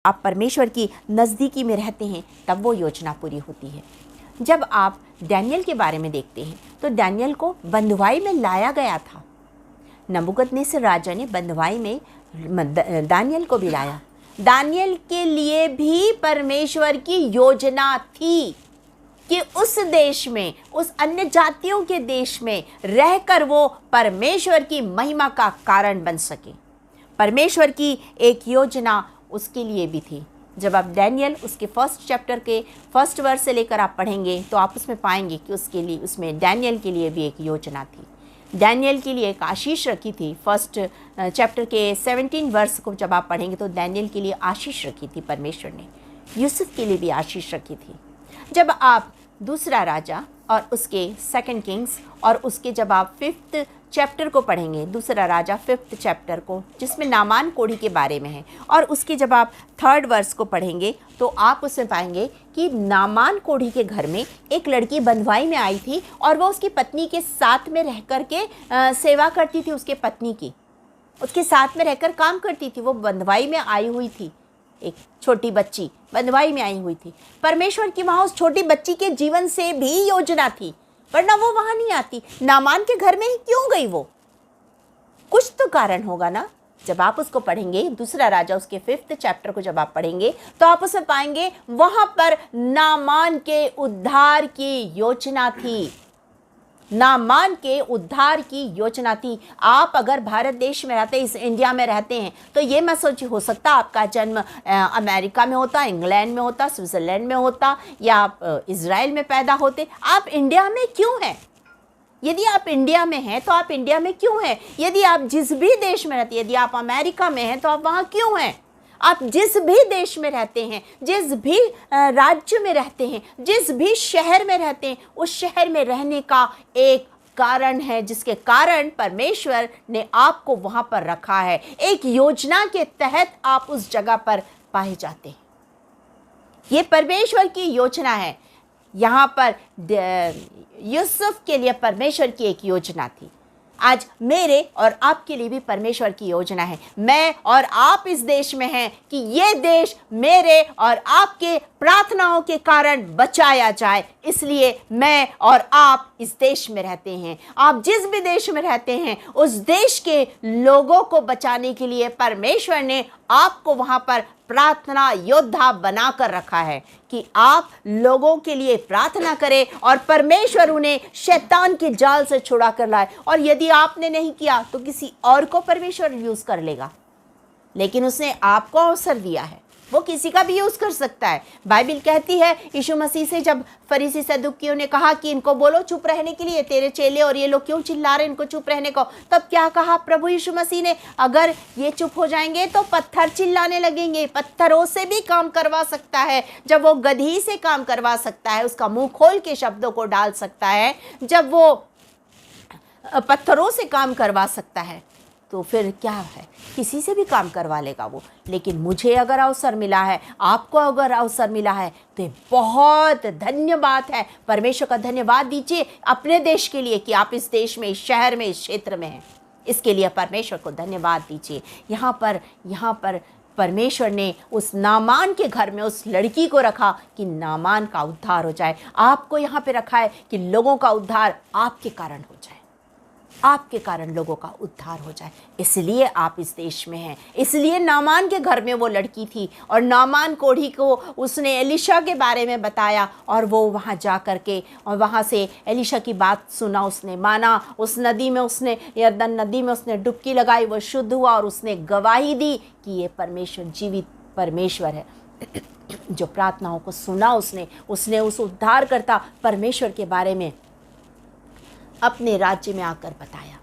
आप परमेश्वर की नज़दीकी में रहते हैं तब वो योजना पूरी होती है। जब आप डैनियल के बारे में देखते हैं तो डैनियल को बंधुआई में लाया गया था। नबूकदनेस्सर राजा ने बंधुआई में दानियल को भी लाया। दानियल के लिए भी परमेश्वर की योजना थी कि उस देश में, उस अन्य जातियों के देश में रहकर वो परमेश्वर की महिमा का कारण बन सके। परमेश्वर की एक योजना उसके लिए भी थी। जब आप डैनियल उसके फर्स्ट चैप्टर के फर्स्ट वर्स से लेकर आप पढ़ेंगे तो आप उसमें पाएंगे कि उसके लिए, उसमें डैनियल के लिए भी एक योजना थी। डैनियल के लिए एक आशीष रखी थी। फर्स्ट चैप्टर के 17 वर्स को जब आप पढ़ेंगे तो डैनियल के लिए आशीष रखी थी परमेश्वर ने। यूसुफ के लिए भी आशीष रखी थी। जब आप दूसरा राजा और उसके सेकंड किंग्स और उसके जब आप 5th चैप्टर को पढ़ेंगे, दूसरा राजा 5th चैप्टर को, जिसमें नामान कोढ़ी के बारे में है, और उसके जब आप 3rd वर्स को पढ़ेंगे तो आप उसमें पाएंगे कि नामान कोढ़ी के घर में एक लड़की बंधुआई में आई थी और वो उसकी पत्नी के साथ में रह कर के सेवा करती थी। उसके पत्नी की उसके साथ में रहकर काम करती थी। वो बंधुआई में आई हुई थी, एक छोटी बच्ची बंधुआई में आई हुई थी। परमेश्वर की वहाँ उस छोटी बच्ची के जीवन से भी योजना थी, वरना वो वहाँ नहीं आती। नामान के घर में ही क्यों गई वो? कुछ तो कारण होगा ना। जब आप उसको पढ़ेंगे, दूसरा राजा उसके 5th चैप्टर को जब आप पढ़ेंगे तो आप उसमें पाएंगे वहाँ पर नामान के उद्धार की योजना थी। नामान के उद्धार की योजना थी। आप अगर भारत देश में रहते, इस इंडिया में रहते हैं, तो ये मत सोचिए हो सकता आपका जन्म अमेरिका में होता, इंग्लैंड में होता, स्विट्ज़रलैंड में होता, या आप इज़राइल में पैदा होते। आप इंडिया में क्यों हैं? यदि आप इंडिया में हैं तो आप इंडिया में क्यों हैं? यदि आप जिस भी देश में रहते हैं, यदि आप अमेरिका में हैं तो आप वहाँ क्यों हैं? आप जिस भी देश में रहते हैं, जिस भी राज्य में रहते हैं, जिस भी शहर में रहते हैं, उस शहर में रहने का एक कारण है, जिसके कारण परमेश्वर ने आपको वहाँ पर रखा है। एक योजना के तहत आप उस जगह पर पाए जाते हैं। ये परमेश्वर की योजना है। यहाँ पर यूसुफ के लिए परमेश्वर की एक योजना थी। आज मेरे और आपके लिए भी परमेश्वर की योजना है। मैं और आप इस देश में हैं कि ये देश मेरे और आपके प्रार्थनाओं के कारण बचाया जाए। इसलिए मैं और आप इस देश में रहते हैं। आप जिस भी देश में रहते हैं, उस देश के लोगों को बचाने के लिए परमेश्वर ने आपको वहाँ पर प्रार्थना योद्धा बनाकर रखा है कि आप लोगों के लिए प्रार्थना करें और परमेश्वर उन्हें शैतान के जाल से छुड़ा कर लाए। और यदि आपने नहीं किया तो किसी और को परमेश्वर यूज़ कर लेगा, लेकिन उसने आपको अवसर दिया है, वो किसी का भी यूज़ कर सकता है। बाइबल कहती है, यीशु मसीह से जब फरीसी सदुकियों ने कहा कि इनको बोलो चुप रहने के लिए, तेरे चेले और ये लोग क्यों चिल्ला रहे, इनको चुप रहने को, तब क्या कहा प्रभु यीशु मसीह ने? अगर ये चुप हो जाएंगे तो पत्थर चिल्लाने लगेंगे। पत्थरों से भी काम करवा सकता है। जब वो गधी से काम करवा सकता है, उसका मुंह खोल के शब्दों को डाल सकता है, जब वो पत्थरों से काम करवा सकता है, तो फिर क्या है, किसी से भी काम करवा लेगा वो। लेकिन मुझे अगर अवसर मिला है, आपको अगर अवसर मिला है, तो ये बहुत धन्य बात है। परमेश्वर का धन्यवाद दीजिए अपने देश के लिए कि आप इस देश में, इस शहर में, इस क्षेत्र में हैं। इसके लिए परमेश्वर को धन्यवाद दीजिए। यहाँ पर परमेश्वर ने उस नामान के घर में उस लड़की को रखा कि नामान का उद्धार हो जाए। आपको यहाँ पे रखा है कि लोगों का उद्धार आपके कारण हो जाए, आपके कारण लोगों का उद्धार हो जाए। इसलिए आप इस देश में हैं। इसलिए नामान के घर में वो लड़की थी और नामान कोढ़ी को उसने एलीशा के बारे में बताया और वो वहाँ जा कर के और वहाँ से एलीशा की बात सुना, उसने माना। उस नदी में उसने, यरदन नदी में उसने डुबकी लगाई, वो शुद्ध हुआ और उसने गवाही दी कि ये परमेश्वर जीवित परमेश्वर है। जो प्रार्थनाओं को सुना उसने उस उद्धारकर्ता परमेश्वर के बारे में अपने राज्य में आकर बताया।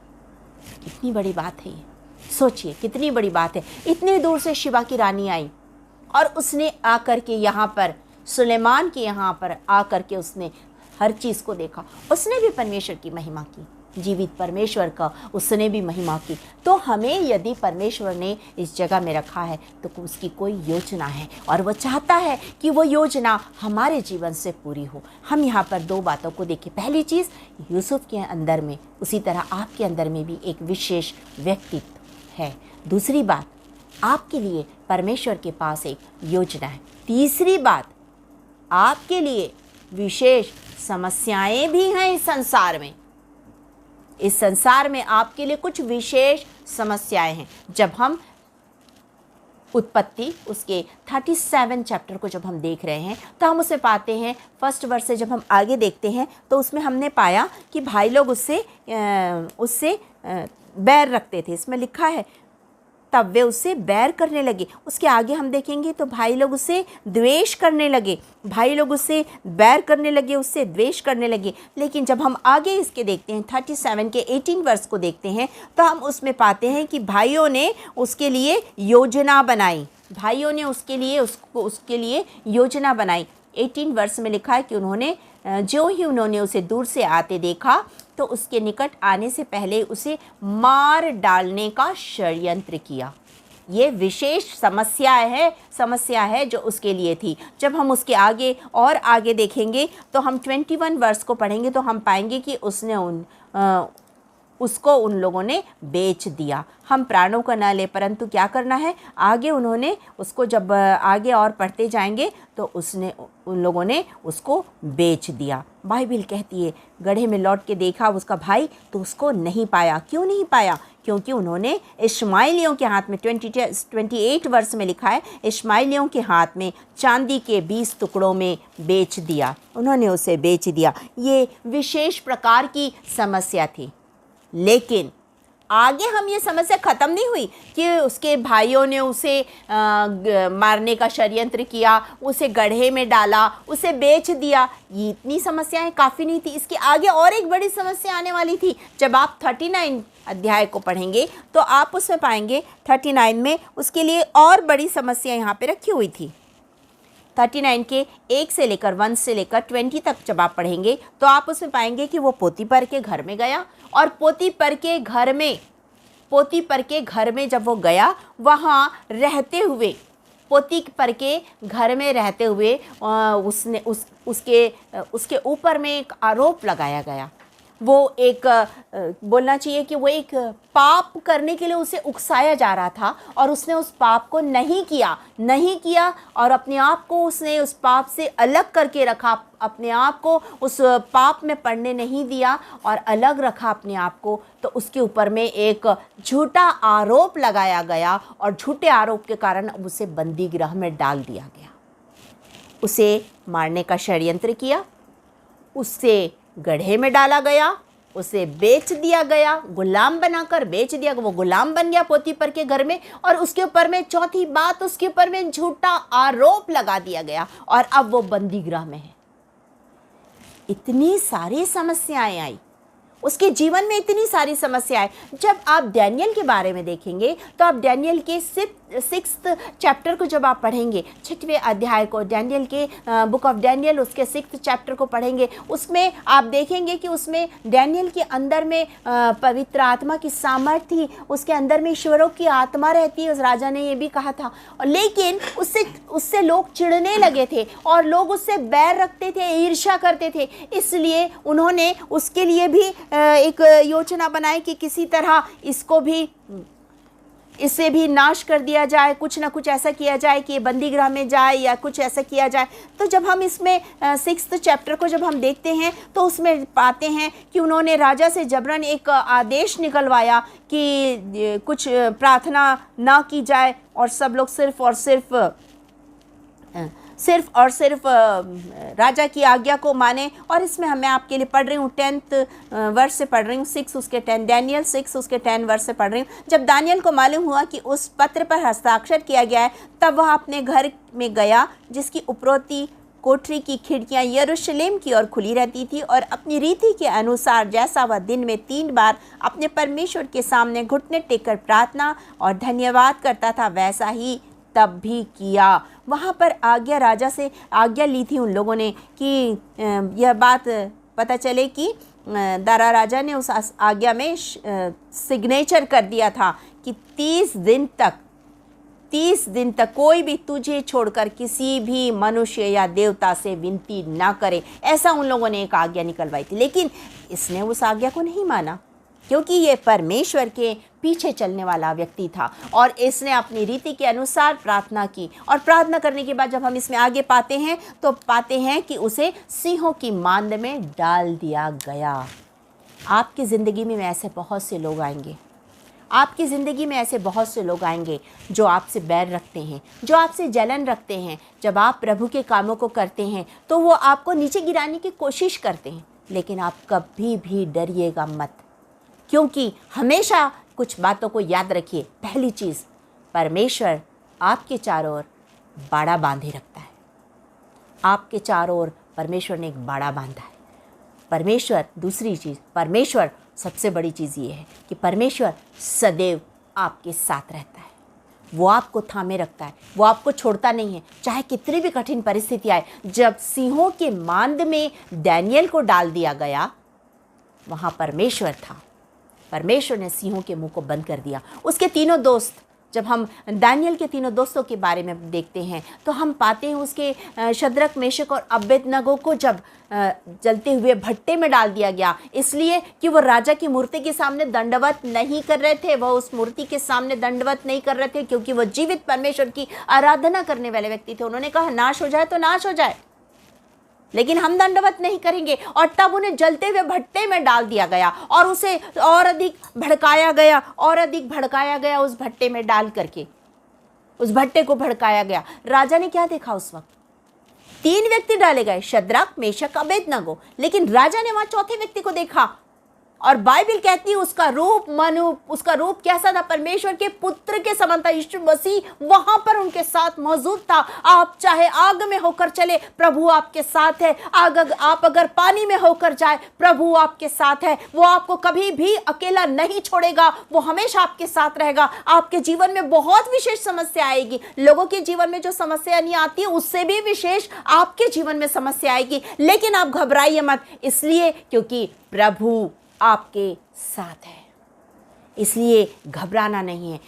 कितनी बड़ी बात है ये, सोचिए कितनी बड़ी बात है। इतनी दूर से शिबा की रानी आई और उसने आकर के यहाँ पर सुलेमान के यहाँ पर आकर के उसने हर चीज़ को देखा। उसने भी परमेश्वर की महिमा की, जीवित परमेश्वर का उसने भी महिमा की। तो हमें यदि परमेश्वर ने इस जगह में रखा है तो उसकी कोई योजना है और वो चाहता है कि वो योजना हमारे जीवन से पूरी हो। हम यहाँ पर दो बातों को देखें। पहली चीज़, यूसुफ के अंदर में, उसी तरह आपके अंदर में भी एक विशेष व्यक्तित्व है। दूसरी बात, आपके लिए परमेश्वर के पास एक योजना है। तीसरी बात, आपके लिए विशेष समस्याएं भी हैं इस संसार में। इस संसार में आपके लिए कुछ विशेष समस्याएं हैं। जब हम उत्पत्ति उसके 37 चैप्टर को जब हम देख रहे हैं तो हम उसे पाते हैं, फर्स्ट वर्स से जब हम आगे देखते हैं तो उसमें हमने पाया कि भाई लोग उससे बैर रखते थे। इसमें लिखा है तब वे उससे बैर करने लगे। उसके आगे हम देखेंगे तो भाई लोग उससे द्वेष करने लगे, भाई लोग उससे बैर करने लगे, उससे द्वेष करने लगे। लेकिन जब हम आगे इसके देखते हैं 37 के 18 वर्स को देखते हैं तो हम उसमें पाते हैं कि भाइयों ने उसके लिए योजना बनाई, भाइयों ने उसके लिए योजना बनाई। 18 वर्स में लिखा है कि जो ही उन्होंने उसे दूर से आते देखा तो उसके निकट आने से पहले उसे मार डालने का षड्यंत्र किया। ये विशेष समस्या है जो उसके लिए थी। जब हम उसके आगे और आगे देखेंगे तो हम 21 वर्स को पढ़ेंगे तो हम पाएंगे कि उसको उन लोगों ने बेच दिया। हम प्राणों का न ले परंतु क्या करना है, आगे उन्होंने उसको, जब आगे और पढ़ते जाएंगे तो उन लोगों ने उसको बेच दिया। बाइबिल कहती है गड्ढे में लौट के देखा उसका भाई तो उसको नहीं पाया। क्यों नहीं पाया? क्योंकि उन्होंने इश्माएलियों के हाथ में 28 वर्ष में लिखा है, इश्माएलियों के हाथ में चांदी के 20 टुकड़ों में बेच दिया। उन्होंने उसे बेच दिया। ये विशेष प्रकार की समस्या थी। लेकिन आगे हम ये समस्या ख़त्म नहीं हुई कि उसके भाइयों ने उसे मारने का षड्यंत्र किया, उसे गड्ढे में डाला, उसे बेच दिया। ये इतनी समस्याएं काफ़ी नहीं थी। इसके आगे और एक बड़ी समस्या आने वाली थी। जब आप 39 अध्याय को पढ़ेंगे तो आप उसमें पाएंगे 39 में उसके लिए और बड़ी समस्या यहाँ पे रखी हुई थी। 39 के 1 से लेकर 1 से लेकर 20 तक जब आप पढ़ेंगे तो आप उसमें पाएंगे कि वो पोतीपर के घर में गया और पोतीपर के घर में जब वो गया, वहाँ रहते हुए पोतीपर के घर में रहते हुए उसके ऊपर में एक आरोप लगाया गया। वो एक बोलना चाहिए कि वो एक पाप करने के लिए उसे उकसाया जा रहा था और उसने उस पाप को नहीं किया और अपने आप को उसने उस पाप से अलग करके रखा, अपने आप को उस पाप में पड़ने नहीं दिया और अलग रखा अपने आप को। तो उसके ऊपर में एक झूठा आरोप लगाया गया और झूठे आरोप के कारण अब उसे बंदी गृह में डाल दिया गया। उसे मारने का षड्यंत्र किया, उससे गड्ढे में डाला गया, उसे बेच दिया गया, गुलाम बनाकर बेच दिया। वो गुलाम बन गया पोतीपर के घर में और उसके ऊपर में चौथी बात, उसके ऊपर में झूठा आरोप लगा दिया गया और अब वो बंदी गृह में है। इतनी सारी समस्याएं आई उसके जीवन में, इतनी सारी समस्याएं। जब आप डैनियल के बारे में देखेंगे तो आप डैनियल के 6th चैप्टर को जब आप पढ़ेंगे, 6वें अध्याय को, डैनियल के बुक ऑफ डैनियल उसके 6th चैप्टर को पढ़ेंगे, उसमें आप देखेंगे कि उसमें डैनियल के अंदर में पवित्र आत्मा की सामर्थ्य थी, उसके अंदर में ईश्वरों की आत्मा रहती है। उस राजा ने ये भी कहा था। लेकिन उससे लोग चिढ़ने लगे थे और लोग उससे बैर रखते थे, ईर्ष्या करते थे। इसलिए उन्होंने उसके लिए भी एक योजना बनाई कि किसी तरह इसे भी नाश कर दिया जाए, कुछ ना कुछ ऐसा किया जाए कि ये बंदी गृह में जाए या कुछ ऐसा किया जाए। तो जब हम इसमें 6th चैप्टर को जब हम देखते हैं तो उसमें पाते हैं कि उन्होंने राजा से जबरन एक आदेश निकलवाया कि कुछ प्रार्थना ना की जाए और सब लोग सिर्फ और सिर्फ राजा की आज्ञा को माने। और इसमें मैं आपके लिए पढ़ रही हूँ 10th वर्ष से पढ़ रही हूँ, 6 उसके 10, डैनियल 6 उसके 10 वर्ष से पढ़ रही हूँ। जब दानियल को मालूम हुआ कि उस पत्र पर हस्ताक्षर किया गया है तब वह अपने घर में गया जिसकी उपरोक्ति कोठरी की खिड़कियां यरूशलेम की ओर खुली रहती थी और अपनी रीति के अनुसार जैसा वह दिन में 3 बार अपने परमेश्वर के सामने घुटने टेककर प्रार्थना और धन्यवाद करता था वैसा ही तब भी किया। वहाँ पर राजा से आज्ञा ली थी उन लोगों ने कि यह बात पता चले कि दारा राजा ने उस आज्ञा में सिग्नेचर कर दिया था कि 30 दिन तक कोई भी तुझे छोड़कर किसी भी मनुष्य या देवता से विनती ना करे। ऐसा उन लोगों ने एक आज्ञा निकलवाई थी। लेकिन इसने उस आज्ञा को नहीं माना। क्योंकि ये परमेश्वर के पीछे चलने वाला व्यक्ति था और इसने अपनी रीति के अनुसार प्रार्थना की। और प्रार्थना करने के बाद जब हम इसमें आगे पाते हैं तो पाते हैं कि उसे सिंहों की मांद में डाल दिया गया। आपकी ज़िंदगी में ऐसे बहुत से लोग आएंगे, आपकी ज़िंदगी में ऐसे बहुत से लोग आएंगे जो आपसे बैर रखते हैं, जो आपसे जलन रखते हैं। जब आप प्रभु के कामों को करते हैं तो वो आपको नीचे गिराने की कोशिश करते हैं, लेकिन आप कभी भी डरिएगा मत, क्योंकि हमेशा कुछ बातों को याद रखिए। पहली चीज़, परमेश्वर आपके चारों ओर बाड़ा बांधे रखता है। आपके चारों ओर परमेश्वर ने एक बाड़ा बांधा है। परमेश्वर, दूसरी चीज़, परमेश्वर, सबसे बड़ी चीज़ ये है कि परमेश्वर सदैव आपके साथ रहता है। वो आपको थामे रखता है, वो आपको छोड़ता नहीं है, चाहे कितनी भी कठिन परिस्थिति आए। जब सिंहों के मांद में दानियेल को डाल दिया गया, वहाँ परमेश्वर था। परमेश्वर ने सिंहों के मुंह को बंद कर दिया। उसके तीनों दोस्त, जब हम दानियेल के तीनों दोस्तों के बारे में देखते हैं तो हम पाते हैं उसके शद्रक, मेशक और अबेदनगो को जब जलते हुए भट्टे में डाल दिया गया, इसलिए कि वो राजा की मूर्ति के सामने दंडवत नहीं कर रहे थे। वह उस मूर्ति के सामने दंडवत नहीं कर रहे थे क्योंकि वो जीवित परमेश्वर की आराधना करने वाले व्यक्ति थे। उन्होंने कहा नाश हो जाए तो नाश हो जाए, लेकिन हम दंडवत नहीं करेंगे। और तब उन्हें जलते हुए भट्टे में डाल दिया गया और उसे और अधिक भड़काया गया, और अधिक भड़काया गया। उस भट्टे में डाल करके उस भट्टे को भड़काया गया। राजा ने क्या देखा उस वक्त? 3 व्यक्ति डाले गए, शद्रक, मेशक, अबेदनगो, लेकिन राजा ने वहां चौथे व्यक्ति को देखा। और बाइबल कहती है उसका रूप कैसा था? परमेश्वर के पुत्र के समान था। यीशु मसीह वहां पर उनके साथ मौजूद था। आप चाहे आग में होकर चले, प्रभु आपके साथ है। आप अगर पानी में होकर जाए, प्रभु आपके साथ है। वो आपको कभी भी अकेला नहीं छोड़ेगा, वो हमेशा आपके साथ रहेगा। आपके जीवन में बहुत विशेष समस्या आएगी। लोगों के जीवन में जो समस्या नहीं आती है उससे भी विशेष आपके जीवन में समस्या आएगी, लेकिन आप घबराइए मत, इसलिए क्योंकि प्रभु आपके साथ है, इसलिए घबराना नहीं है।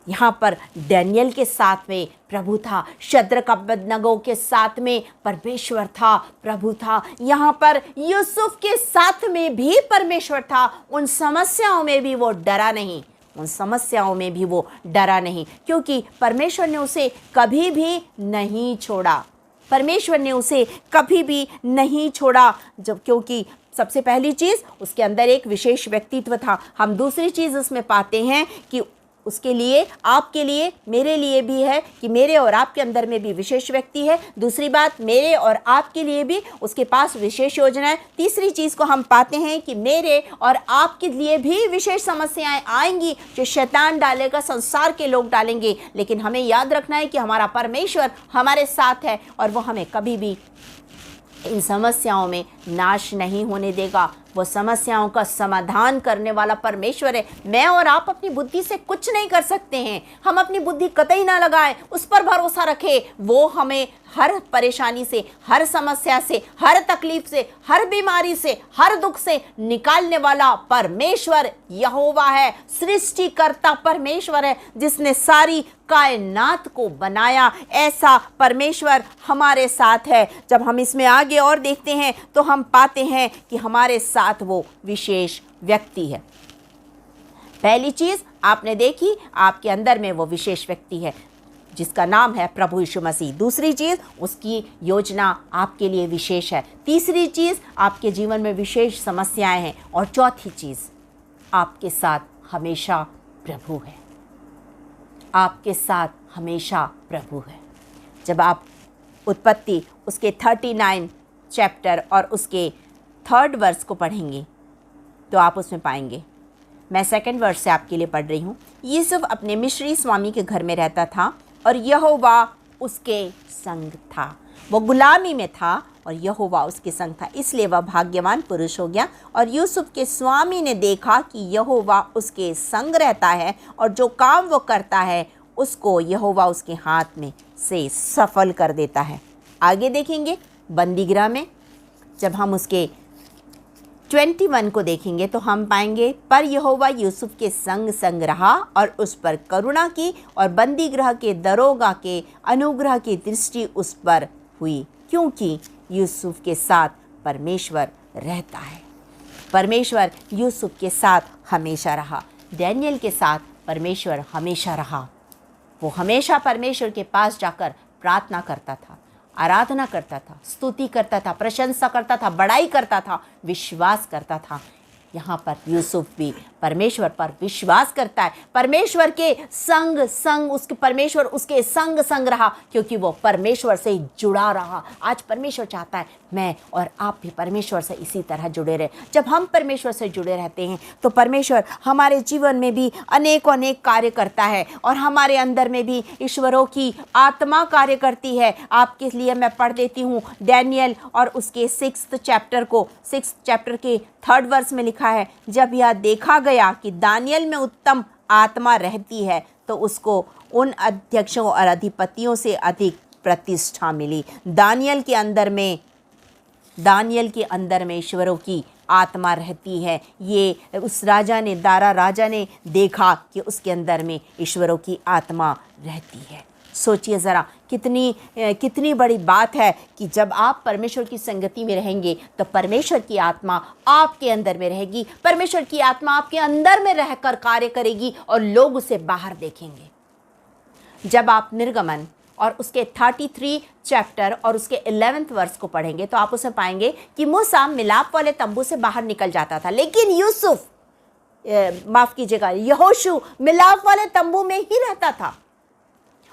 यहाँ पर दानियेल के साथ में प्रभु था, शद्रक, अबेदनगो के साथ में परमेश्वर था, प्रभु था। यहाँ पर यूसुफ के साथ में भी परमेश्वर था। उन समस्याओं में भी वो डरा नहीं, उन समस्याओं में भी वो डरा नहीं, क्योंकि परमेश्वर ने उसे कभी भी नहीं छोड़ा। परमेश्वर ने उसे कभी भी नहीं छोड़ा, जब क्योंकि सबसे पहली चीज़ उसके अंदर एक विशेष व्यक्तित्व था। हम दूसरी चीज़ उसमें पाते हैं कि उसके लिए, आपके लिए, मेरे लिए भी है कि मेरे और आपके अंदर में भी विशेष व्यक्ति है। दूसरी बात, मेरे और आपके लिए भी उसके पास विशेष योजना है। तीसरी चीज़ को हम पाते हैं कि मेरे और आपके लिए भी विशेष समस्याएं आएंगी जो शैतान डालेगा, संसार के लोग डालेंगे, लेकिन हमें याद रखना है कि हमारा परमेश्वर हमारे साथ है और वो हमें कभी भी इन समस्याओं में नाश नहीं होने देगा। वो समस्याओं का समाधान करने वाला परमेश्वर है। मैं और आप अपनी बुद्धि से कुछ नहीं कर सकते हैं। हम अपनी बुद्धि कतई ना लगाएं, उस पर भरोसा रखें। वो हमें हर परेशानी से, हर समस्या से, हर तकलीफ से, हर बीमारी से, हर दुख से निकालने वाला परमेश्वर यहोवा है। सृष्टिकर्ता परमेश्वर है जिसने सारी कायनात को बनाया। ऐसा परमेश्वर हमारे साथ है। जब हम इसमें आगे और देखते हैं तो हम पाते हैं कि हमारे साथ वो विशेष व्यक्ति है। पहली चीज आपने देखी, आपके अंदर में वो विशेष व्यक्ति है जिसका नाम है प्रभु यीशु मसीह। दूसरी चीज, उसकी योजना आपके लिए विशेष है। तीसरी चीज, आपके जीवन में विशेष समस्याएं हैं। और चौथी चीज, आपके साथ हमेशा प्रभु है। आपके साथ हमेशा प्रभु है। जब आप उत्पत्ति उसके 39 चैप्टर और उसके 3rd वर्स को पढ़ेंगे तो आप उसमें पाएंगे। मैं 2nd वर्स से आपके लिए पढ़ रही हूँ। यूसुफ अपने मिस्री स्वामी के घर में रहता था और यहोवा उसके संग था। वो गुलामी में था और यहोवा उसके संग था, इसलिए वह भाग्यवान पुरुष हो गया। और यूसुफ के स्वामी ने देखा कि यहोवा उसके संग रहता है और जो काम वो करता है उसको यहोवा उसके हाथ में से सफल कर देता है। आगे देखेंगे बंदीगृह में, जब हम उसके 21 को देखेंगे तो हम पाएंगे, पर यहोवा यूसुफ के संग संग रहा और उस पर करुणा की और बंदीगृह के दरोगा के अनुग्रह की दृष्टि उस पर हुई, क्योंकि यूसुफ के साथ परमेश्वर रहता है। परमेश्वर यूसुफ के साथ हमेशा रहा, डैनियल के साथ परमेश्वर हमेशा रहा। वो हमेशा परमेश्वर के पास जाकर प्रार्थना करता था, आराधना करता था, स्तुति करता था, प्रशंसा करता था, बड़ाई करता था, विश्वास करता था। यहाँ पर यूसुफ भी परमेश्वर पर विश्वास करता है, परमेश्वर के संग उसके परमेश्वर उसके संग रहा, क्योंकि वो परमेश्वर से जुड़ा रहा। आज परमेश्वर चाहता है मैं और आप भी परमेश्वर से इसी तरह जुड़े रहे। जब हम परमेश्वर से जुड़े रहते हैं तो परमेश्वर हमारे जीवन में भी अनेक कार्य करता है और हमारे अंदर में भी ईश्वरों की आत्मा कार्य करती है। आपके लिए मैं पढ़ देती हूँ डैनियल और उसके 6th चैप्टर के 3rd वर्स में लिखा है, जब यह देखा गया कि दानियल में उत्तम आत्मा रहती है तो उसको उन अध्यक्षों और अधिपतियों से अधिक प्रतिष्ठा मिली। दानियल के अंदर में ईश्वरों की आत्मा रहती है। ये उस दारा राजा ने देखा कि उसके अंदर में ईश्वरों की आत्मा रहती है। सोचिए ज़रा कितनी बड़ी बात है कि जब आप परमेश्वर की संगति में रहेंगे तो परमेश्वर की आत्मा आपके अंदर में रहेगी, परमेश्वर की आत्मा आपके अंदर में रहकर कार्य करेगी और लोग उसे बाहर देखेंगे। जब आप निर्गमन और उसके 33 चैप्टर और उसके 11th वर्स को पढ़ेंगे तो आप उसे पाएंगे कि मूसा मिलाप वाले तंबू से बाहर निकल जाता था, लेकिन यहोशू मिलाप वाले तंबू में ही रहता था।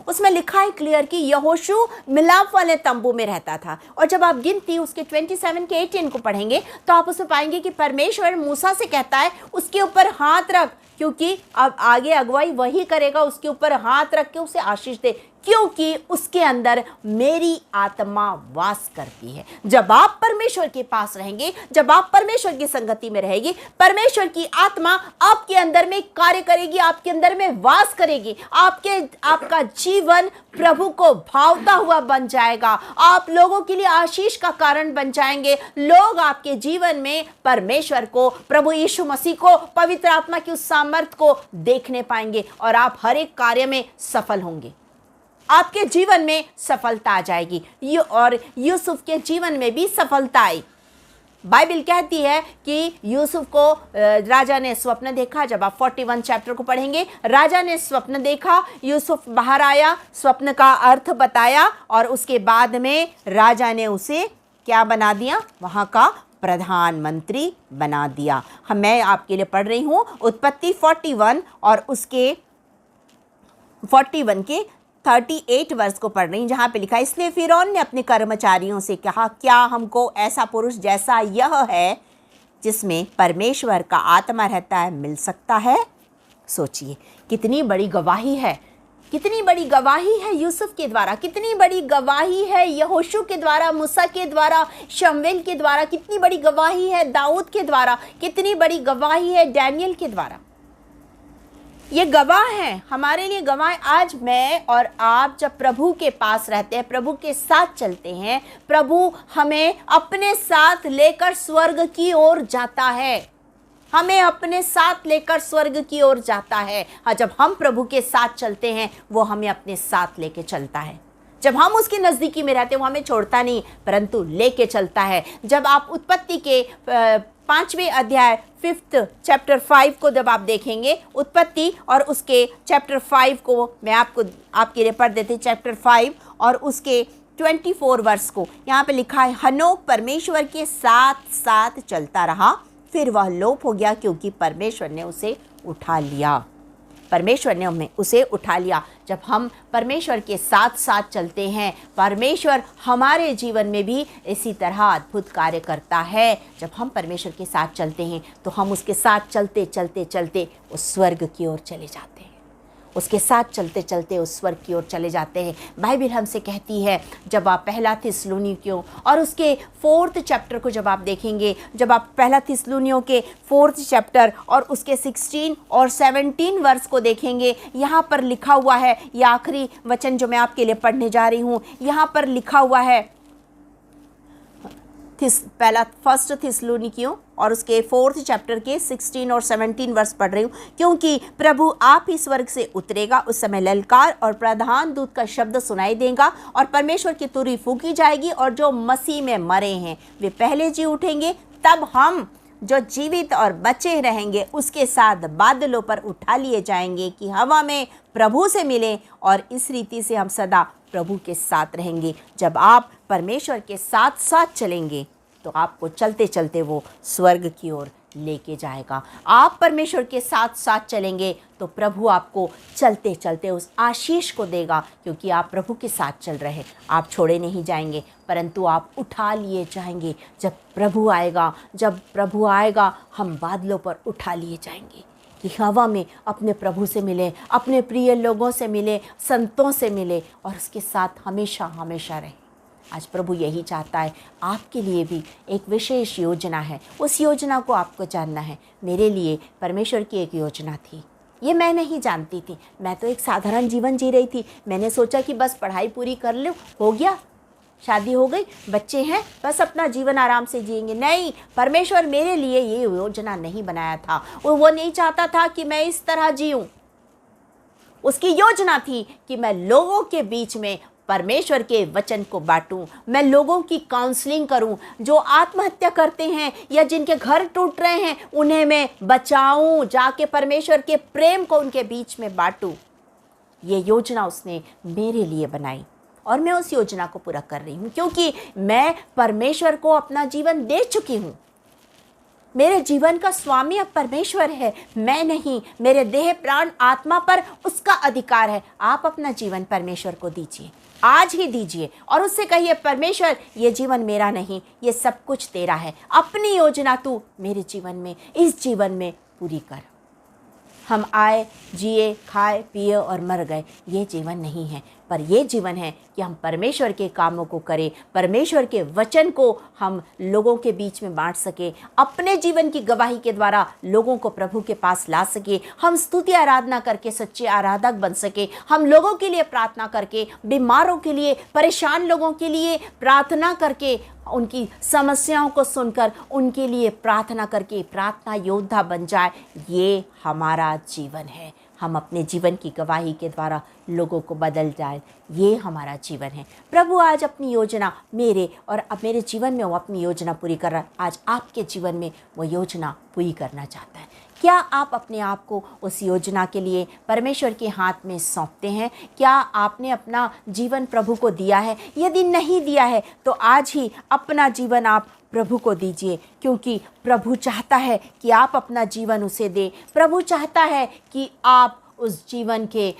उसमें लिखा है क्लियर कि यहोशू मिलाप वाले तंबू में रहता था। और जब आप गिनती उसके 27 के 18 को पढ़ेंगे तो आप उसमें पाएंगे कि परमेश्वर मूसा से कहता है उसके ऊपर हाथ रख, क्योंकि अब आगे अगुवाई वही करेगा, उसके ऊपर हाथ रख के उसे आशीष दे, क्योंकि उसके अंदर मेरी आत्मा वास करती है। जब आप परमेश्वर के पास रहेंगे, जब आप परमेश्वर की संगति में रहेंगे, परमेश्वर की आत्मा आपके अंदर में कार्य करेगी, आपके अंदर में वास करेगी। आपका जीवन प्रभु को भावता हुआ बन जाएगा, आप लोगों के लिए आशीष का कारण बन जाएंगे। लोग आपके जीवन में परमेश्वर को, प्रभु यीशु मसीह को, पवित्र आत्मा की उस सामर्थ को देखने पाएंगे और आप हर एक कार्य में सफल होंगे। आपके जीवन में सफलता आ जाएगी। और यूसुफ के जीवन में भी सफलता आई। बाइबल कहती है कि यूसुफ को राजा ने स्वप्न देखा। जब आप 41 चैप्टर को पढ़ेंगे, राजा ने स्वप्न देखा, यूसुफ बाहर आया, स्वप्न का अर्थ बताया और उसके बाद में राजा ने उसे क्या बना दिया, वहाँ का प्रधानमंत्री बना दिया। मैं आपके लिए पढ़ रही हूँ उत्पत्ति 41 और उसके 41 के 38 वर्ष को पढ़ रही, जहाँ पे लिखा है, इसलिए फिरौन ने अपने कर्मचारियों से कहा, क्या हमको ऐसा पुरुष जैसा यह है जिसमें परमेश्वर का आत्मा रहता है मिल सकता है? सोचिए कितनी बड़ी गवाही है, कितनी बड़ी गवाही है यूसुफ के द्वारा, कितनी बड़ी गवाही है यहोशू के द्वारा, मूसा के द्वारा, शमूएल के द्वारा, कितनी बड़ी गवाही है दाऊद के द्वारा, कितनी बड़ी गवाही है डैनियल के द्वारा। ये गवाह हैं हमारे लिए, गवाह। आज मैं और आप जब प्रभु के पास रहते हैं, प्रभु के साथ चलते हैं, प्रभु हमें अपने साथ लेकर स्वर्ग की ओर जाता है, हमें अपने साथ लेकर स्वर्ग की ओर जाता है। हाँ, जब हम प्रभु के साथ चलते हैं वो हमें अपने साथ लेके चलता है। जब हम उसकी नज़दीकी में रहते हैं वो हमें छोड़ता नहीं परंतु लेके चलता है। जब आप उत्पत्ति के 5वें अध्याय 5th चैप्टर 5 को जब आप देखेंगे, उत्पत्ति और उसके चैप्टर 5 को मैं आपके लिए पढ़ देती, चैप्टर 5 और उसके 24 वर्ष को। यहाँ पे लिखा है, हनोक परमेश्वर के साथ साथ चलता रहा, फिर वह लोप हो गया क्योंकि परमेश्वर ने उसे उठा लिया। परमेश्वर ने हमें उसे उठा लिया। जब हम परमेश्वर के साथ साथ चलते हैं, परमेश्वर हमारे जीवन में भी इसी तरह अद्भुत कार्य करता है। जब हम परमेश्वर के साथ चलते हैं तो हम उसके साथ चलते चलते चलते उस स्वर्ग की ओर चले जाते हैं, उसके साथ चलते चलते उस स्वर्ग की ओर चले जाते हैं। बाइबल हमसे कहती है, जब आप पहला थिस्सलुनीकियों और उसके 4th चैप्टर को जब आप देखेंगे, जब आप पहला थिस्सलुनीकियों के 4th चैप्टर और उसके 16 और 17 वर्ष को देखेंगे, यहाँ पर लिखा हुआ है, ये आखिरी वचन जो मैं आपके लिए पढ़ने जा रही हूँ, यहाँ पर लिखा हुआ है, पहला 1 थिस्सलुनीकियों और उसके 4th चैप्टर के 16 और 17 वर्ष पढ़ रही हूँ, क्योंकि प्रभु आप ही स्वर्ग से उतरेगा, उस समय ललकार और प्रधान दूत का शब्द सुनाई देगा और परमेश्वर की तुरही फूंकी जाएगी और जो मसीह में मरे हैं वे पहले जी उठेंगे। तब हम जो जीवित और बचे रहेंगे उसके साथ बादलों पर उठा लिए जाएंगे कि हवा में प्रभु से मिलें, और इस रीति से हम सदा प्रभु के साथ रहेंगे। जब आप परमेश्वर के साथ साथ चलेंगे तो आपको चलते चलते वो स्वर्ग की ओर लेके जाएगा। आप परमेश्वर के साथ साथ चलेंगे तो प्रभु आपको चलते चलते उस आशीष को देगा, क्योंकि आप प्रभु के साथ चल रहे हैं। आप छोड़े नहीं जाएंगे, परंतु आप उठा लिए जाएंगे। जब प्रभु आएगा हम बादलों पर उठा लिए जाएंगे कि हवा में अपने प्रभु से मिले, अपने प्रिय लोगों से मिले, संतों से मिले और उसके साथ हमेशा हमेशा रहे। आज प्रभु यही चाहता है। आपके लिए भी एक विशेष योजना है, उस योजना को आपको जानना है। मेरे लिए परमेश्वर की एक योजना थी, ये मैं नहीं जानती थी। मैं तो एक साधारण जीवन जी रही थी। मैंने सोचा कि बस पढ़ाई पूरी कर लूँ, हो गया, शादी हो गई, बच्चे हैं, बस अपना जीवन आराम से जिएंगे। नहीं, परमेश्वर मेरे लिए ये योजना नहीं बनाया था। वो नहीं चाहता था कि मैं इस तरह जीऊँ। उसकी योजना थी कि मैं लोगों के बीच में परमेश्वर के वचन को बांटूं, मैं लोगों की काउंसलिंग करूं, जो आत्महत्या करते हैं या जिनके घर टूट रहे हैं उन्हें मैं बचाऊं, जाके परमेश्वर के प्रेम को उनके बीच में बांटूं। ये योजना उसने मेरे लिए बनाई और मैं उस योजना को पूरा कर रही हूं, क्योंकि मैं परमेश्वर को अपना जीवन दे चुकी हूं। मेरे जीवन का स्वामी अब परमेश्वर है, मैं नहीं। मेरे देह प्राण आत्मा पर उसका अधिकार है। आप अपना जीवन परमेश्वर को दीजिए, आज ही दीजिए और उससे कहिए, परमेश्वर ये जीवन मेरा नहीं, ये सब कुछ तेरा है। अपनी योजना तू मेरे जीवन में, इस जीवन में पूरी कर। हम आए, जिए, खाए, पिए और मर गए, ये जीवन नहीं है। पर ये जीवन है कि हम परमेश्वर के कामों को करें, परमेश्वर के वचन को हम लोगों के बीच में बांट सके, अपने जीवन की गवाही के द्वारा लोगों को प्रभु के पास ला सके। हम स्तुति आराधना करके सच्चे आराधक बन सके। हम लोगों के लिए प्रार्थना करके, बीमारों के लिए, परेशान लोगों के लिए प्रार्थना करके, उनकी समस्याओं को सुनकर उनके लिए प्रार्थना करके प्रार्थना योद्धा बन जाए। ये हमारा जीवन है। हम अपने जीवन की गवाही के द्वारा लोगों को बदल जाए, ये हमारा जीवन है। प्रभु आज अपनी योजना मेरे और अब मेरे जीवन में वो अपनी योजना पूरी कर रहा है। आज आपके जीवन में वो योजना पूरी करना चाहता है। क्या आप अपने आप को उस योजना के लिए परमेश्वर के हाथ में सौंपते हैं? क्या आपने अपना जीवन प्रभु को दिया है? यदि नहीं दिया है तो आज ही अपना जीवन आप प्रभु को दीजिए, क्योंकि प्रभु चाहता है कि आप अपना जीवन उसे दें। प्रभु चाहता है कि आप उस जीवन के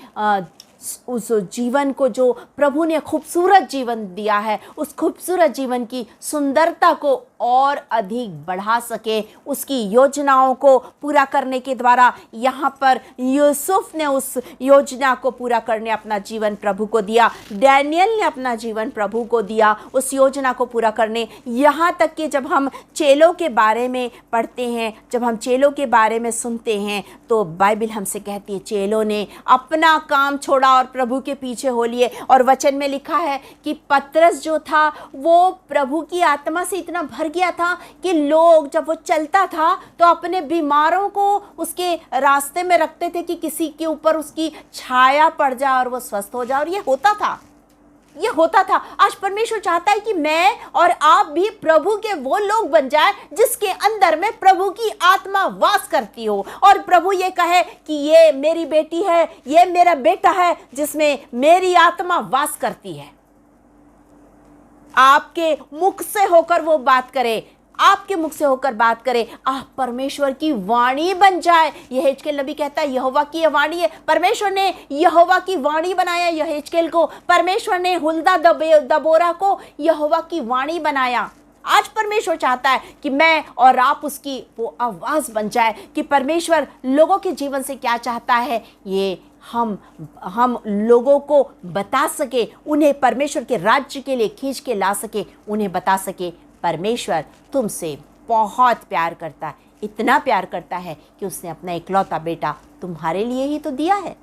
उस जीवन को जो प्रभु ने खूबसूरत जीवन दिया है, उस खूबसूरत जीवन की सुंदरता को और अधिक बढ़ा सके। उसकी योजनाओं को पूरा करने के द्वारा यहाँ पर यूसुफ ने उस योजना को पूरा करने अपना जीवन प्रभु को दिया। डैनियल ने अपना जीवन प्रभु को दिया उस योजना को पूरा करने। यहाँ तक कि जब हम चेलों के बारे में पढ़ते हैं, जब हम चेलों के बारे में सुनते हैं, तो बाइबल हमसे कहती है चेलों ने अपना काम छोड़ा और प्रभु के पीछे हो लिए। और वचन में लिखा है कि पतरस जो था वो प्रभु की आत्मा से इतना भर गया था कि लोग जब वो चलता था तो अपने बीमारों को उसके रास्ते में रखते थे कि किसी के ऊपर उसकी छाया पड़ जाए और वो स्वस्थ हो जाए। और ये होता था। आज परमेश्वर चाहता है कि मैं और आप भी प्रभु के वो लोग बन जाए जिसके अंदर में प्रभु की आत्मा वास करती हो, और प्रभु ये कहे कि ये मेरी बेटी है, ये मेरा बेटा है जिसमें मेरी आत्मा वास करती है। आपके मुख से होकर वो बात करे, आपके मुख से होकर बात करे, आप परमेश्वर की वाणी बन जाए। यहेजकेल नबी कहता है यहोवा की वाणी है। परमेश्वर ने यहोवा की वाणी बनाया यहेजकेल को। परमेश्वर ने हुल्दा दबोरा को यहोवा की वाणी बनाया। आज परमेश्वर चाहता है कि मैं और आप उसकी वो आवाज बन जाए कि परमेश्वर लोगों के जीवन से क्या चाहता है, ये हम लोगों को बता सके, उन्हें परमेश्वर के राज्य के लिए खींच के ला सके, उन्हें बता सके परमेश्वर तुमसे बहुत प्यार करता है, इतना प्यार करता है कि उसने अपना इकलौता बेटा तुम्हारे लिए ही तो दिया है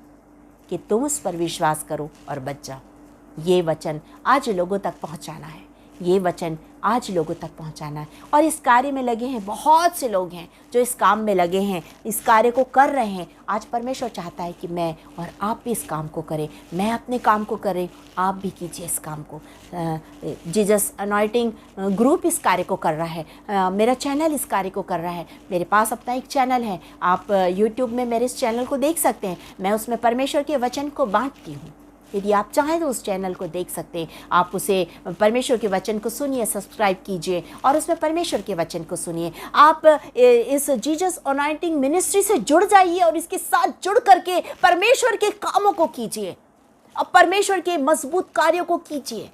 कि तुम उस पर विश्वास करो और बच जाओ। ये वचन आज लोगों तक पहुंचाना है ये वचन आज लोगों तक पहुंचाना है। और इस कार्य में लगे हैं, बहुत से लोग हैं जो इस काम में लगे हैं, इस कार्य को कर रहे हैं। आज परमेश्वर चाहता है कि मैं और आप भी इस काम को करें। मैं अपने काम को करें, आप भी कीजिए इस काम को। जीसस अनॉइंटिंग ग्रुप इस कार्य को कर रहा है, मेरा चैनल इस कार्य को कर रहा है। मेरे पास अपना एक चैनल है, आप यूट्यूब में मेरे इस चैनल को देख सकते हैं। मैं उसमें परमेश्वर के वचन को बांटती हूँ। यदि आप चाहें तो उस चैनल को देख सकते हैं। आप उसे परमेश्वर के वचन को सुनिए, सब्सक्राइब कीजिए और उसमें परमेश्वर के वचन को सुनिए। आप इस जीसस अनॉइंटिंग मिनिस्ट्री से जुड़ जाइए और इसके साथ जुड़ करके परमेश्वर के कामों को कीजिए और परमेश्वर के मजबूत कार्यों को कीजिए।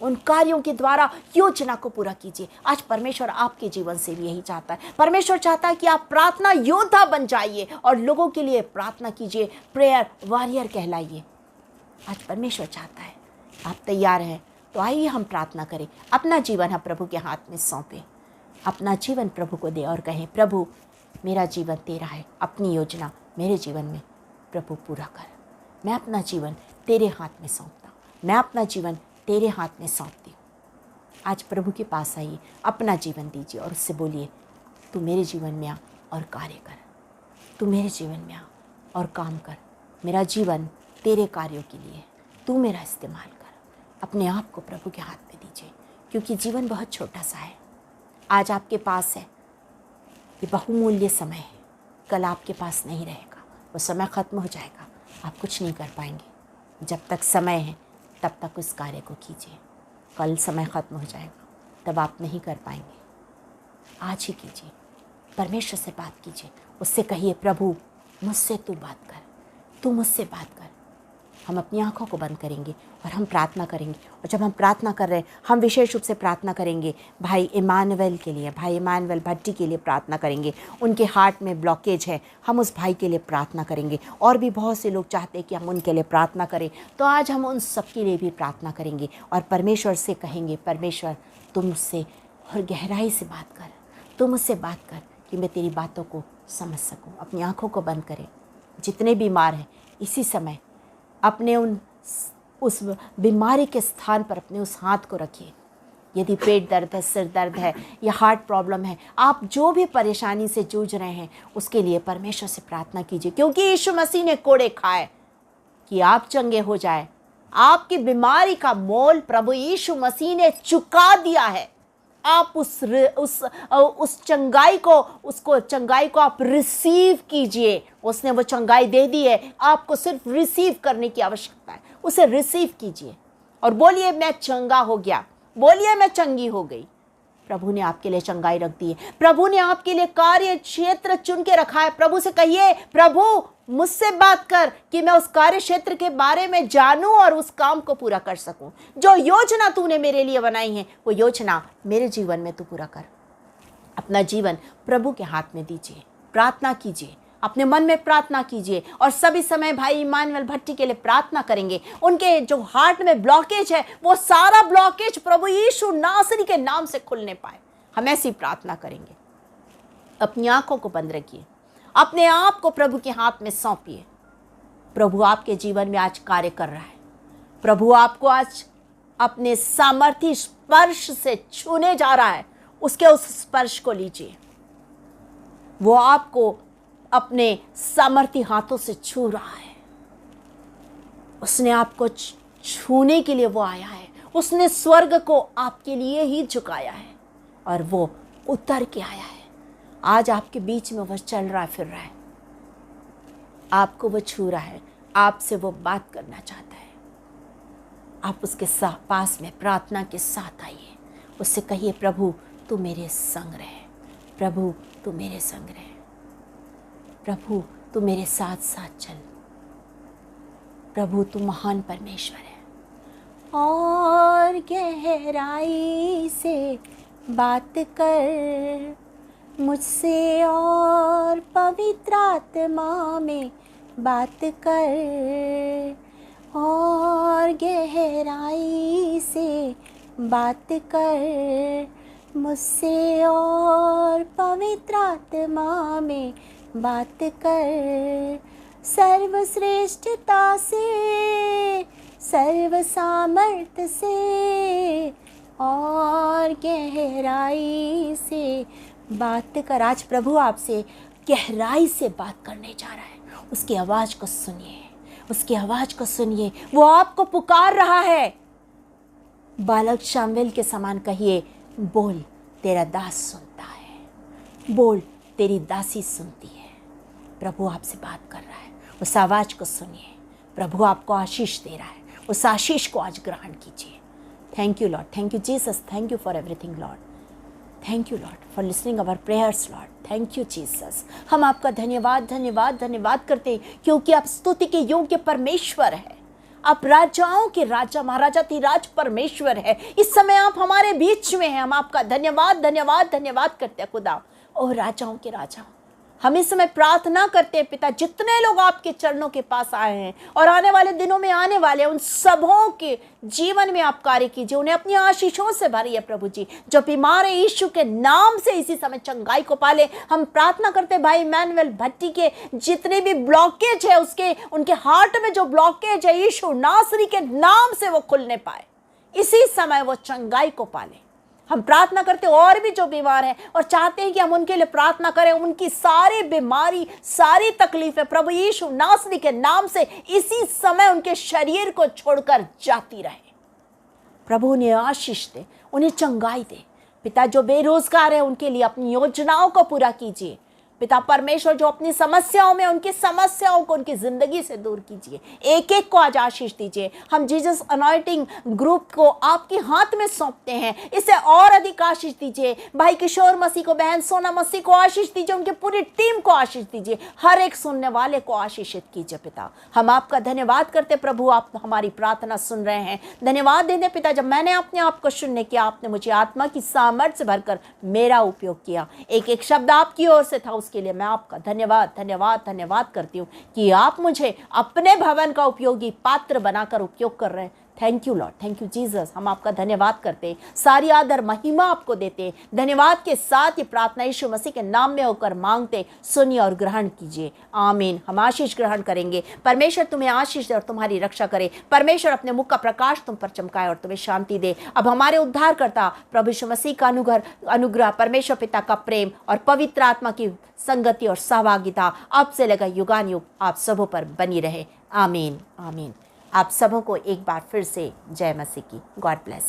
उन कार्यों के द्वारा योजना को पूरा कीजिए। आज परमेश्वर आपके जीवन से भी यही चाहता है। परमेश्वर चाहता है कि आप प्रार्थना योद्धा बन जाइए और लोगों के लिए प्रार्थना कीजिए, प्रेयर वॉरियर कहलाइए। आज परमेश्वर चाहता है। आप तैयार हैं तो आइए हम प्रार्थना करें। अपना जीवन हम प्रभु के हाथ में सौंपें, अपना जीवन प्रभु को दे और कहें, प्रभु मेरा जीवन तेरा है, अपनी योजना मेरे जीवन में प्रभु पूरा कर। मैं अपना जीवन तेरे हाथ में सौंपता हूँ, मैं अपना जीवन तेरे हाथ में सौंपती हूँ। आज प्रभु के पास आइए, अपना जीवन दीजिए और उससे बोलिए, तू मेरे जीवन में आ और कार्य कर, तू मेरे जीवन में आ और काम कर। मेरा जीवन तेरे कार्यों के लिए, तू मेरा इस्तेमाल कर। अपने आप को प्रभु के हाथ में दीजिए, क्योंकि जीवन बहुत छोटा सा है। आज आपके पास है, ये बहुमूल्य समय है, कल आपके पास नहीं रहेगा, वो समय ख़त्म हो जाएगा, आप कुछ नहीं कर पाएंगे। जब तक समय है तब तक उस कार्य को कीजिए। कल समय ख़त्म हो जाएगा, तब आप नहीं कर पाएंगे। आज ही कीजिए, परमेश्वर से बात कीजिए, उससे कहिए, प्रभु मुझसे तू बात कर, तू मुझसे बात कर। हम अपनी आँखों को बंद करेंगे और हम प्रार्थना करेंगे। और जब हम प्रार्थना कर रहे हैं, हम विशेष रूप से प्रार्थना करेंगे भाई इमानुएल के लिए, भाई इमानुएल भट्टी के लिए प्रार्थना करेंगे। उनके हार्ट में ब्लॉकेज है, हम उस भाई के लिए प्रार्थना करेंगे। और भी बहुत से लोग चाहते हैं कि हम उनके लिए प्रार्थना करें, तो आज हम उन सब के लिए भी प्रार्थना करेंगे और परमेश्वर से कहेंगे, परमेश्वर तुम मुझसे और गहराई से बात कर, तुम मुझसे बात कर कि मैं तेरी बातों को समझ सकूँ। अपनी आँखों को बंद करें। जितने बीमार हैं इसी समय अपने उस बीमारी के स्थान पर अपने उस हाथ को रखिए। यदि पेट दर्द है, सिर दर्द है या हार्ट प्रॉब्लम है, आप जो भी परेशानी से जूझ रहे हैं उसके लिए परमेश्वर से प्रार्थना कीजिए, क्योंकि यीशु मसीह ने कोड़े खाए कि आप चंगे हो जाए। आपकी बीमारी का मोल प्रभु यीशु मसीह ने चुका दिया है। आप उस चंगाई को आप रिसीव कीजिए। उसने वो चंगाई दे दी है, आपको सिर्फ रिसीव करने की आवश्यकता है। उसे रिसीव कीजिए और बोलिए, मैं चंगा हो गया, बोलिए मैं चंगी हो गई। प्रभु ने आपके लिए चंगाई रख दी है, प्रभु ने आपके लिए कार्य क्षेत्र चुन के रखा है। प्रभु से कहिए, प्रभु मुझसे बात कर कि मैं उस कार्य क्षेत्र के बारे में जानूं और उस काम को पूरा कर सकूं। जो योजना तूने मेरे लिए बनाई है, वो योजना मेरे जीवन में तू पूरा कर। अपना जीवन प्रभु के हाथ में दीजिए, प्रार्थना कीजिए, अपने मन में प्रार्थना कीजिए। और सभी समय भाई इमानुएल भट्टी के लिए प्रार्थना करेंगे। उनके जो हार्ट में ब्लॉकेज है, वो सारा ब्लॉकेज प्रभु यीशु नासरी के नाम से खुलने पाए। हम ऐसी प्रार्थना करेंगे। अपनी आंखों को बंद रखिए, अपने आप को प्रभु के हाथ में सौंपिए। प्रभु आपके जीवन में आज कार्य कर रहा है। प्रभु आपको आज अपने सामर्थ्य स्पर्श से छूने जा रहा है। उसके उस स्पर्श को लीजिए। वो आपको अपने सामर्थ्य हाथों से छू रहा है। उसने आपको छूने के लिए वो आया है। उसने स्वर्ग को आपके लिए ही झुकाया है और वो उतर के आया है। आज आपके बीच में वो चल रहा फिर रहा है, आपको वो छू रहा है, आपसे वो बात करना चाहता है। आप उसके पास में प्रार्थना के साथ आइए। उससे कहिए, प्रभु तू मेरे संग रहे, प्रभु तू मेरे संग रहे, प्रभु तू मेरे साथ साथ चल, प्रभु तू महान परमेश्वर है। और गहराई से बात कर मुझसे और पवित्र आत्मा में बात कर। और गहराई से बात कर मुझसे और पवित्र आत्मा में बात कर। सर्वश्रेष्ठता से, सर्व सामर्थ्य से और गहराई से बात कर। आज प्रभु आपसे गहराई से बात करने जा रहा है। उसकी आवाज़ को सुनिए, उसकी आवाज़ को सुनिए। वो आपको पुकार रहा है। बालक शामुएल के समान कहिए, बोल तेरा दास सुनता है, बोल तेरी दासी सुनती है। प्रभु आपसे बात कर रहा है, उस आवाज़ को सुनिए। प्रभु आपको आशीष दे रहा है, उस आशीष को आज ग्रहण कीजिए। Thank you Lord, thank you Jesus, thank you for everything Lord, thank you Lord for listening our prayers Lord, thank you Jesus. हम आपका धन्यवाद धन्यवाद धन्यवाद करते हैं क्योंकि आप स्तुति के योग्य परमेश्वर है। आप राजाओं के राजा, महाराजाधिराज परमेश्वर है। इस समय आप हमारे बीच में हैं। हम आपका धन्यवाद धन्यवाद धन्यवाद करते हैं खुदा। ओ राजाओं के राजा, हम इस समय प्रार्थना करते हैं पिता, जितने लोग आपके चरणों के पास आए हैं और आने वाले दिनों में आने वाले, उन सबों के जीवन में आप कार्य कीजिए, उन्हें अपनी आशीषों से भरिए प्रभु जी। जो बीमार है यीशु के नाम से इसी समय चंगाई को पाले। हम प्रार्थना करते हैं भाई इमैनुअल भट्टी के जितने भी ब्लॉकेज है, उसके उनके हार्ट में जो ब्लॉकेज है, यीशु नासरी के नाम से वो खुलने पाए, इसी समय वो चंगाई को पाले। हम प्रार्थना करते हैं और भी जो बीमार हैं और चाहते हैं कि हम उनके लिए प्रार्थना करें, उनकी सारी बीमारी, सारी तकलीफें प्रभु यीशु नासरी के नाम से इसी समय उनके शरीर को छोड़कर जाती रहे। प्रभु उन्हें आशीष दे, उन्हें चंगाई दे। पिता जो बेरोजगार है उनके लिए अपनी योजनाओं को पूरा कीजिए। पिता परमेश्वर जो अपनी समस्याओं में, उनकी समस्याओं को उनकी जिंदगी से दूर कीजिए। एक एक को आज आशीष दीजिए। हम जीसस अनॉइंटिंग ग्रुप को आपके हाथ में सौंपते हैं, इसे और अधिक आशीष दीजिए। भाई किशोर मसीह को, बहन सोना मसीह को आशीष दीजिए, उनकी पूरी टीम को आशीष दीजिए, हर एक सुनने वाले को आशीषित कीजिए। पिता हम आपका धन्यवाद करते प्रभु, आप हमारी प्रार्थना सुन रहे हैं। धन्यवाद देते पिता, जब मैंने अपने आप को सुनने किया, आपने मुझे आत्मा की सामर्थ्य भरकर मेरा उपयोग किया। एक एक शब्द आपकी ओर से था, उसके लिए मैं आपका धन्यवाद धन्यवाद धन्यवाद करती हूँ कि आप मुझे अपने भवन का उपयोगी पात्र बनाकर उपयोग कर रहे हैं। Thank you Lord, thank you Jesus. हम आपका धन्यवाद करते हैं, सारी आदर महिमा आपको देते हैं। धन्यवाद के साथ ही प्रार्थना यीशु मसीह के नाम में होकर मांगते, सुनिए और ग्रहण कीजिए। आमीन। हम आशीष ग्रहण करेंगे। परमेश्वर तुम्हें आशीष दे और तुम्हारी रक्षा करे। परमेश्वर अपने मुख का प्रकाश तुम पर चमकाए और तुम्हें शांति दे। अब हमारे उद्धारकर्ता प्रभु यीशु मसीह का अनुग्रह, परमेश्वर पिता का प्रेम और पवित्र आत्मा की संगति और सहभागिता अब से लेकर युगानुयुग आप सबों पर बनी रहे। आमीन आमीन। आप सबों को एक बार फिर से जय मसीह की। God bless.